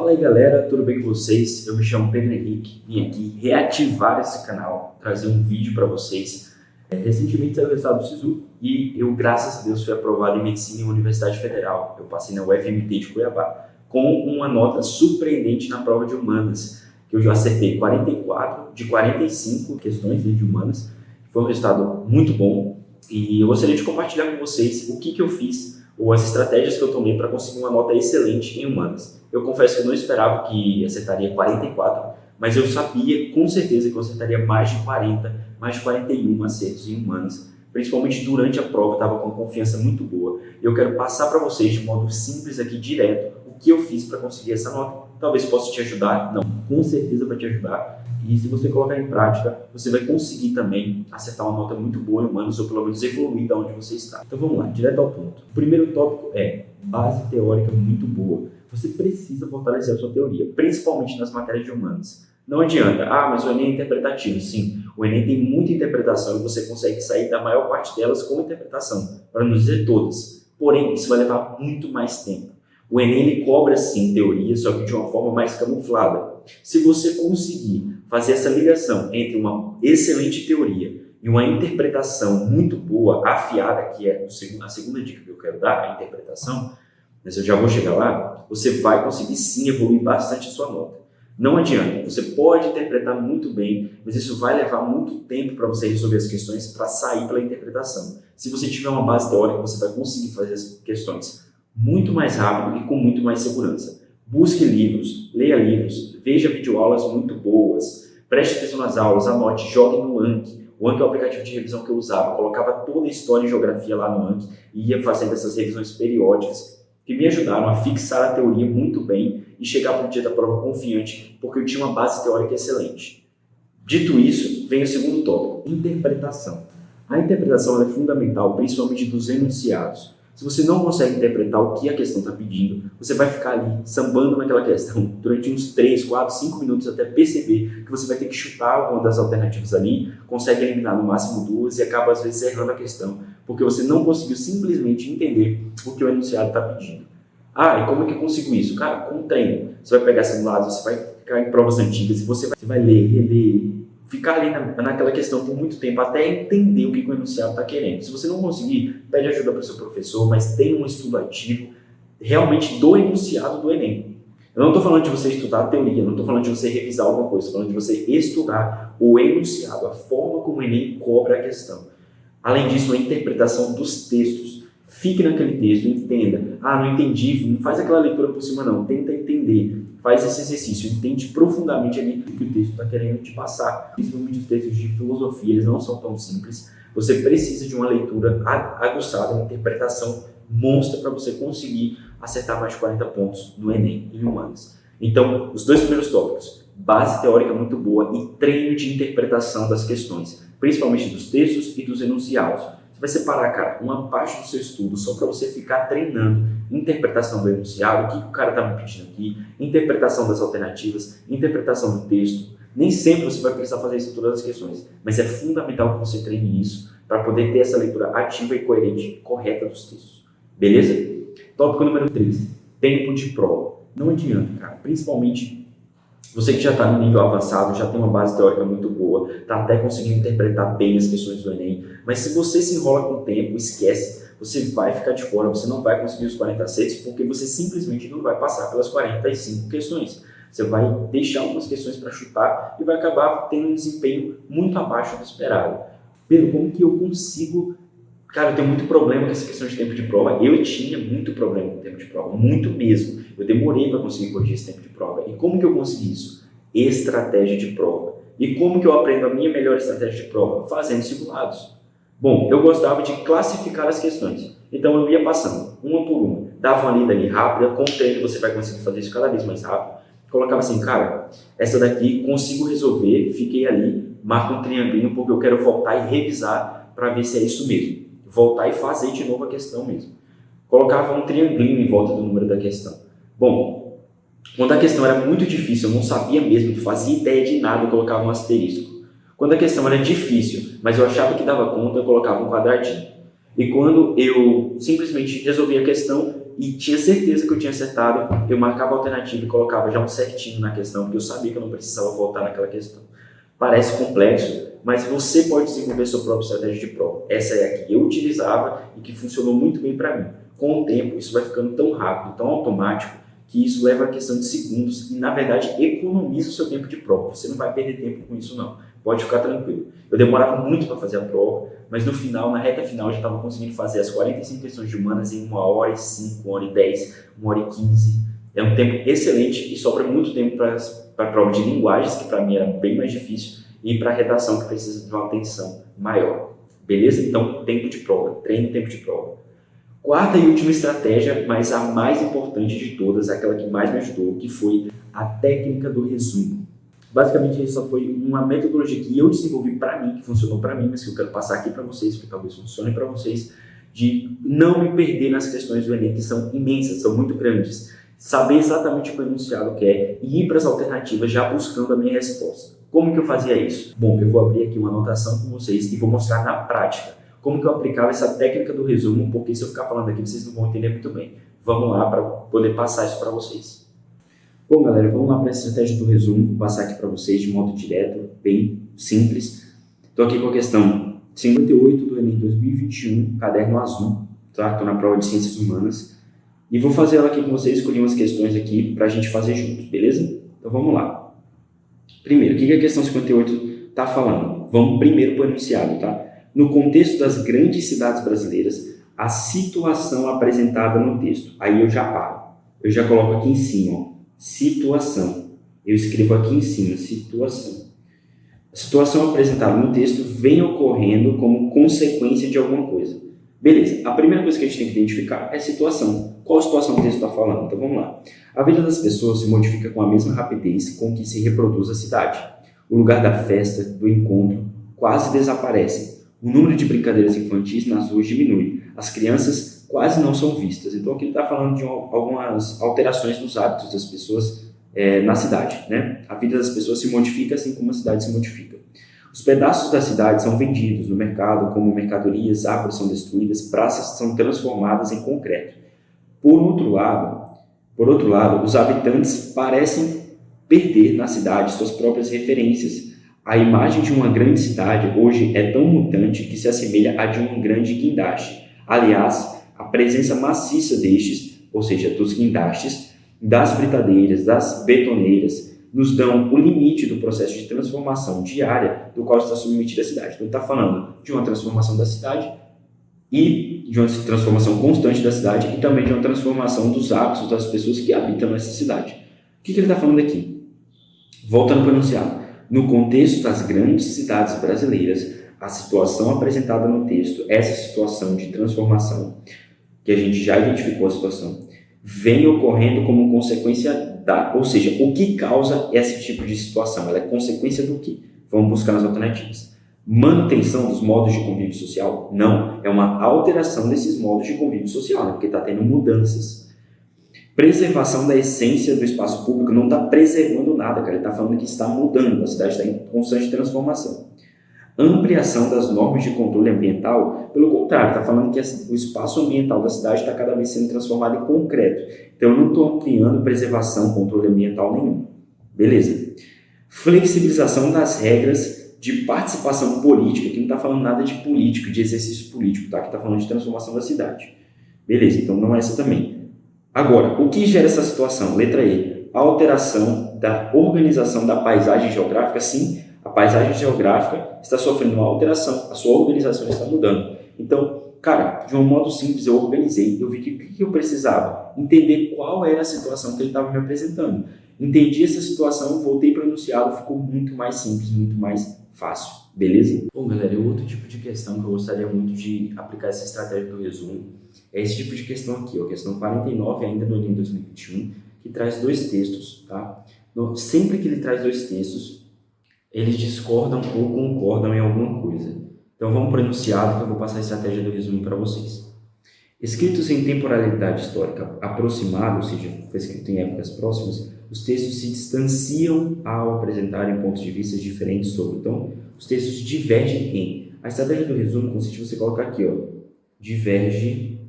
Fala aí galera, tudo bem com vocês? Eu me chamo Pedro Henrique, vim aqui reativar esse canal, trazer um vídeo para vocês. Recentemente saiu o resultado do SISU e eu, graças a Deus, fui aprovado em Medicina em uma Universidade Federal. Eu passei na UFMT de Cuiabá com uma nota surpreendente na prova de Humanas, que eu já acertei 44 de 45 questões de Humanas. Foi um resultado muito bom e eu gostaria de compartilhar com vocês o que eu fiz ou as estratégias que eu tomei para conseguir uma nota excelente em Humanas. Eu confesso que eu não esperava que acertaria 44, mas eu sabia com certeza que eu acertaria mais de 40, mais de 41 acertos em Humanas. Principalmente durante a prova, eu estava com uma confiança muito boa. Eu quero passar para vocês de modo simples aqui, direto, o que eu fiz para conseguir essa nota. Talvez possa te ajudar, não, com certeza vai te ajudar. E se você colocar em prática, você vai conseguir também acertar uma nota muito boa em Humanas, ou pelo menos evoluir da onde você está. Então vamos lá, direto ao ponto. O primeiro tópico é base teórica muito boa. Você precisa fortalecer a sua teoria, principalmente nas matérias de Humanas. Não adianta, mas o Enem é interpretativo. Sim, o Enem tem muita interpretação e você consegue sair da maior parte delas com interpretação, para não dizer todas. Porém, isso vai levar muito mais tempo. O Enem ele cobra sim teoria, só que de uma forma mais camuflada. Se você conseguir fazer essa ligação entre uma excelente teoria e uma interpretação muito boa, afiada, que é a segunda dica que eu quero dar, a interpretação, mas eu já vou chegar lá, você vai conseguir sim evoluir bastante a sua nota. Não adianta, você pode interpretar muito bem, mas isso vai levar muito tempo para você resolver as questões para sair pela interpretação. Se você tiver uma base teórica, você vai conseguir fazer as questões muito mais rápido e com muito mais segurança. Busque livros, leia livros, veja videoaulas muito boas, preste atenção nas aulas, anote, jogue no Anki. O Anki é o aplicativo de revisão que eu usava, eu colocava toda a história e geografia lá no Anki e ia fazendo essas revisões periódicas que me ajudaram a fixar a teoria muito bem e chegar para o dia da prova confiante, porque eu tinha uma base teórica excelente. Dito isso, vem o segundo tópico, interpretação. A interpretação é fundamental, principalmente dos enunciados. Se você não consegue interpretar o que a questão está pedindo, você vai ficar ali sambando naquela questão durante uns 3, 4, 5 minutos até perceber que você vai ter que chutar uma das alternativas ali, consegue eliminar no máximo 2 e acaba às vezes errando a questão, porque você não conseguiu simplesmente entender o que o enunciado está pedindo. E como é que eu consigo isso? Cara, com treino. Você vai pegar simulados, você vai ficar em provas antigas e você vai ler, reler, ficar ali naquela questão por muito tempo até entender o que o enunciado está querendo. Se você não conseguir, pede ajuda para o seu professor, mas tenha um estudo ativo realmente do enunciado do Enem. Eu não estou falando de você estudar a teoria, não estou falando de você revisar alguma coisa, estou falando de você estudar o enunciado, a forma como o Enem cobra a questão. Além disso, a interpretação dos textos. Fique naquele texto, entenda. Não entendi, não faz aquela leitura por cima não, tenta entender. Faz esse exercício, entende profundamente ali o que o texto está querendo te passar. Principalmente os textos de filosofia, eles não são tão simples. Você precisa de uma leitura aguçada, uma interpretação monstra para você conseguir acertar mais de 40 pontos no Enem em Humanas. Então, os dois primeiros tópicos, base teórica muito boa e treino de interpretação das questões, principalmente dos textos e dos enunciados. Você vai separar, cara, uma parte do seu estudo só para você ficar treinando interpretação do enunciado, o que o cara está me pedindo aqui, interpretação das alternativas, interpretação do texto. Nem sempre você vai precisar fazer isso em todas as questões, mas é fundamental que você treine isso para poder ter essa leitura ativa e coerente, correta dos textos. Beleza? Tópico número 3, tempo de prova. Não adianta, cara, principalmente você que já está no nível avançado, já tem uma base teórica muito boa, está até conseguindo interpretar bem as questões do Enem, mas se você se enrola com o tempo, esquece, você vai ficar de fora, você não vai conseguir os 40 acertos, porque você simplesmente não vai passar pelas 45 questões. Você vai deixar algumas questões para chutar e vai acabar tendo um desempenho muito abaixo do esperado. Pedro, como que eu consigo... Cara, eu tenho muito problema com essa questão de tempo de prova. Eu tinha muito problema com o tempo de prova, muito mesmo. Eu demorei para conseguir corrigir esse tempo de prova. E como que eu consegui isso? Estratégia de prova. E como que eu aprendo a minha melhor estratégia de prova? Fazendo simulados. Bom, eu gostava de classificar as questões. Então eu ia passando, uma por uma. Dava uma lida ali rápida, com o treino você vai conseguir fazer isso cada vez mais rápido. Colocava assim, cara, essa daqui consigo resolver, fiquei ali, marco um triangulinho porque eu quero voltar e revisar para ver se é isso mesmo. Voltar e fazer de novo a questão mesmo. Colocava um triangulinho em volta do número da questão. Bom, quando a questão era muito difícil, eu não sabia mesmo, não fazia ideia de nada, eu colocava um asterisco. Quando a questão era difícil, mas eu achava que dava conta, eu colocava um quadradinho. E quando eu simplesmente resolvia a questão, e tinha certeza que eu tinha acertado, eu marcava a alternativa e colocava já um certinho na questão, porque eu sabia que eu não precisava voltar naquela questão. Parece complexo, mas você pode desenvolver sua própria estratégia de prova. Essa é a que eu utilizava e que funcionou muito bem para mim. Com o tempo, isso vai ficando tão rápido, tão automático, que isso leva a questão de segundos e, na verdade, economiza o seu tempo de prova. Você não vai perder tempo com isso, não. Pode ficar tranquilo. Eu demorava muito para fazer a prova, mas no final, na reta final, eu já estava conseguindo fazer as 45 questões de humanas em 1h05, 1h10, 1h15. É um tempo excelente e sobra muito tempo para a prova de linguagens, que para mim era bem mais difícil, e para a redação, que precisa de uma atenção maior. Beleza? Então, tempo de prova. Treine tempo de prova. Quarta e última estratégia, mas a mais importante de todas, aquela que mais me ajudou, que foi a técnica do resumo. Basicamente, isso só foi uma metodologia que eu desenvolvi para mim, que funcionou para mim, mas que eu quero passar aqui para vocês, que talvez funcione para vocês, de não me perder nas questões do Enem, que são imensas, são muito grandes. Saber exatamente o que o enunciado quer e ir para as alternativas já buscando a minha resposta. Como que eu fazia isso? Bom, eu vou abrir aqui uma anotação com vocês e vou mostrar na prática como que eu aplicava essa técnica do resumo, porque se eu ficar falando aqui, vocês não vão entender muito bem. Vamos lá para poder passar isso para vocês. Bom, galera, vamos lá para a estratégia do resumo, vou passar aqui para vocês de modo direto, bem simples. Estou aqui com a questão 58 do Enem 2021, caderno azul, tá? Estou na prova de Ciências Humanas. E vou fazer ela aqui com vocês, escolhi umas questões aqui para a gente fazer juntos, beleza? Então vamos lá. Primeiro, o que a questão 58 está falando? Vamos primeiro para o enunciado, tá? No contexto das grandes cidades brasileiras, a situação apresentada no texto. Aí eu já paro. Eu já coloco aqui em cima, ó, situação. Eu escrevo aqui em cima, situação. A situação apresentada no texto vem ocorrendo como consequência de alguma coisa. Beleza, a primeira coisa que a gente tem que identificar é a situação. Qual situação o texto está falando? Então vamos lá. A vida das pessoas se modifica com a mesma rapidez com que se reproduz a cidade. O lugar da festa, do encontro, quase desaparece. O número de brincadeiras infantis nas ruas diminui. As crianças quase não são vistas. Então aqui ele está falando de algumas alterações nos hábitos das pessoas na cidade, né? A vida das pessoas se modifica assim como a cidade se modifica. Os pedaços da cidade são vendidos no mercado como mercadorias, árvores são destruídas, praças são transformadas em concreto. Por outro lado, os habitantes parecem perder na cidade suas próprias referências. A imagem de uma grande cidade hoje é tão mutante que se assemelha à de um grande guindaste. Aliás, a presença maciça destes, ou seja, dos guindastes, das britadeiras, das betoneiras, nos dão o limite do processo de transformação diária do qual está submetida a cidade. Então, está falando de uma transformação da cidade e de uma transformação constante da cidade e também de uma transformação dos hábitos das pessoas que habitam nessa cidade. O que ele está falando aqui? Voltando para o enunciado. No contexto das grandes cidades brasileiras, a situação apresentada no texto, essa situação de transformação, que a gente já identificou a situação, vem ocorrendo como consequência ou seja, o que causa esse tipo de situação? Ela é consequência do quê? Vamos buscar nas alternativas. Manutenção dos modos de convívio social? Não, é uma alteração desses modos de convívio social, né? Porque está tendo mudanças. Preservação da essência do espaço público, não está preservando nada, cara. Ele está falando que está mudando, a cidade está em constante transformação. Ampliação das normas de controle ambiental, pelo contrário, está falando que o espaço ambiental da cidade está cada vez sendo transformado em concreto. Então, eu não estou ampliando preservação, controle ambiental nenhum. Beleza. Flexibilização das regras de participação política, que não está falando nada de político, de exercício político, tá? Que está falando de transformação da cidade. Beleza, então não é essa também. Agora, o que gera essa situação? Letra E. A alteração da organização da paisagem geográfica, sim. A paisagem geográfica está sofrendo uma alteração, a sua organização está mudando. Então, cara, de um modo simples, eu organizei, eu vi que o que eu precisava? Entender qual era a situação que ele estava me apresentando. Entendi essa situação, voltei para o enunciado, ficou muito mais simples, muito mais fácil, beleza? Bom, galera, e outro tipo de questão que eu gostaria muito de aplicar essa estratégia do resumo é esse tipo de questão aqui, ó, questão 49 ainda do Enem 2021, que traz dois textos, tá? Então, sempre que ele traz dois textos, eles discordam ou concordam em alguma coisa. Então vamos para o enunciado que eu vou passar a estratégia do resumo para vocês. Escritos em temporalidade histórica aproximada, ou seja, foi escrito em épocas próximas, os textos se distanciam ao apresentarem pontos de vista diferentes sobre. Então, os textos divergem em. A estratégia do resumo consiste em você colocar aqui, ó, diverge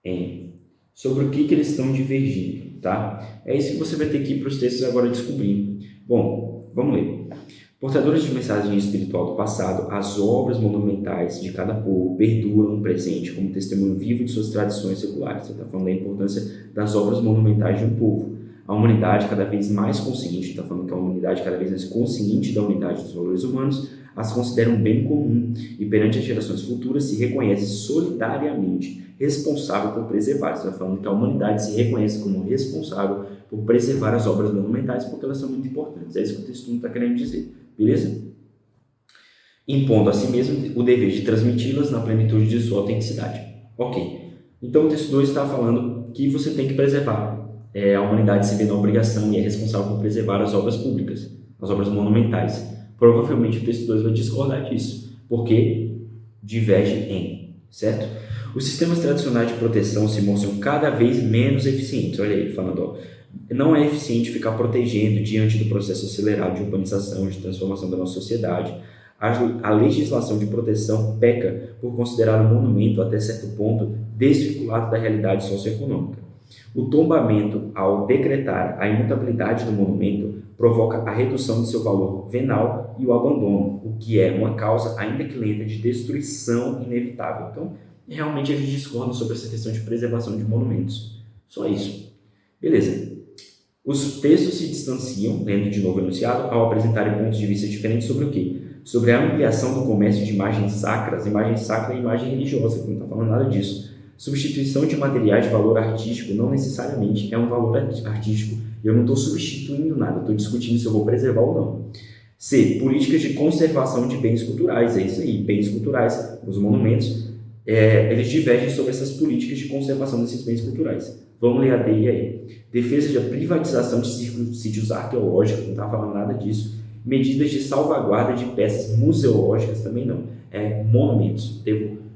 em. sobre o que eles estão divergindo, tá? É isso que você vai ter que ir para os textos agora descobrir. Bom, vamos ler. Portadores de mensagem espiritual do passado, as obras monumentais de cada povo perduram no presente como testemunho vivo de suas tradições seculares. Você está falando da importância das obras monumentais de um povo. A humanidade cada vez mais consciente, está falando que a humanidade cada vez mais consciente da unidade dos valores humanos, as considera um bem comum e perante as gerações futuras se reconhece solidariamente responsável por preservar. Você está falando que a humanidade se reconhece como responsável por preservar as obras monumentais porque elas são muito importantes. É isso que o texto está querendo dizer. Beleza? Impondo a si mesmo o dever de transmiti-las na plenitude de sua autenticidade. Ok. Então o texto 2 está falando que você tem que preservar. A humanidade se vê na obrigação e é responsável por preservar as obras públicas, as obras monumentais. Provavelmente o texto 2 vai discordar disso, porque diverge em, certo? Os sistemas tradicionais de proteção se mostram cada vez menos eficientes. Olha aí, falando, ó, não é eficiente ficar protegendo diante do processo acelerado de urbanização, de transformação da nossa sociedade. A legislação de proteção peca por considerar o monumento, até certo ponto, desvinculado da realidade socioeconômica. O tombamento, ao decretar a imutabilidade do monumento, provoca a redução de seu valor venal e o abandono, o que é uma causa, ainda que lenta, de destruição inevitável. Então, realmente eles discordam sobre essa questão de preservação de monumentos. Só isso. Beleza. Os textos se distanciam, lendo de novo o enunciado, ao apresentarem pontos de vista diferentes sobre o quê? Sobre a ampliação do comércio de imagens sacras, imagem sacra e imagem religiosa, que não está falando nada disso. Substituição de materiais de valor artístico não necessariamente é um valor artístico. Eu não estou substituindo nada, estou discutindo se eu vou preservar ou não. C. Políticas de conservação de bens culturais. É isso aí, bens culturais, os monumentos, eles divergem sobre essas políticas de conservação desses bens culturais. Vamos ler a D aí. Defesa da privatização de sítios arqueológicos, não está falando nada disso. Medidas de salvaguarda de peças museológicas, também não. Monumentos,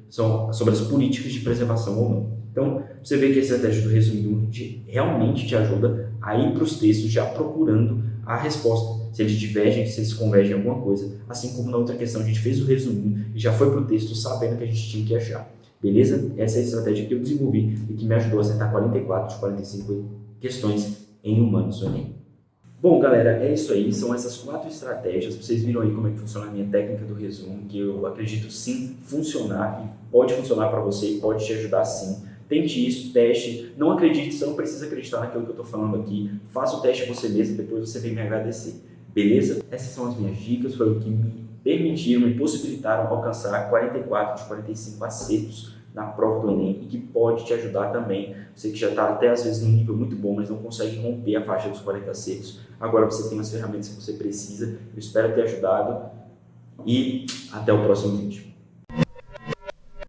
são sobre as políticas de preservação ou não. Então, você vê que a estratégia do resumido realmente te ajuda a ir para os textos já procurando a resposta, se eles divergem, se eles convergem em alguma coisa, assim como na outra questão a gente fez o resuminho e já foi para o texto sabendo que a gente tinha que achar. Beleza? Essa é a estratégia que eu desenvolvi e que me ajudou a acertar 44 de 45 questões em humanos no Enem. Bom, galera, é isso aí. São essas 4 estratégias. Vocês viram aí como é que funciona a minha técnica do resumo, que eu acredito sim funcionar e pode funcionar para você e pode te ajudar sim. Tente isso, teste. Não acredite, você não precisa acreditar naquilo que eu estou falando aqui. Faça o teste você mesmo, depois você vem me agradecer. Beleza? Essas são as minhas dicas, foi o que me permitiram, me possibilitaram alcançar 44 de 45 acertos na prova do Enem e que pode te ajudar também. Você que já está até às vezes num nível muito bom, mas não consegue romper a faixa dos 40 acertos. Agora você tem as ferramentas que você precisa. Eu espero ter ajudado e até o próximo vídeo.